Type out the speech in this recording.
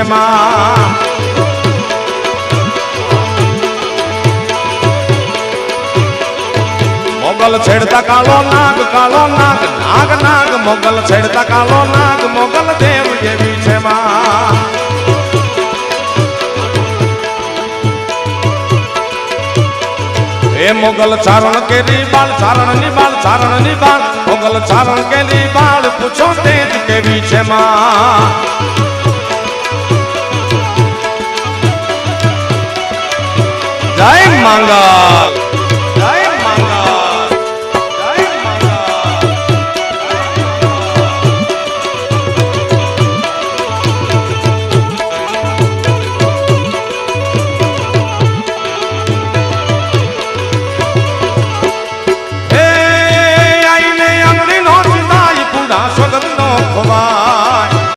માં મોગલ છેડતા કાળો નાગ નાગ નાગ મોગલ છેડતા કાળો નાગ મોગલ દેવ જેવી છે માં એ મોગલ ચારણ કેરી બાળ ચારણ ની બાળ મોગલ ચારણ કેરી બાળ પૂછો તેજ કેવી છે માં જય મંગલ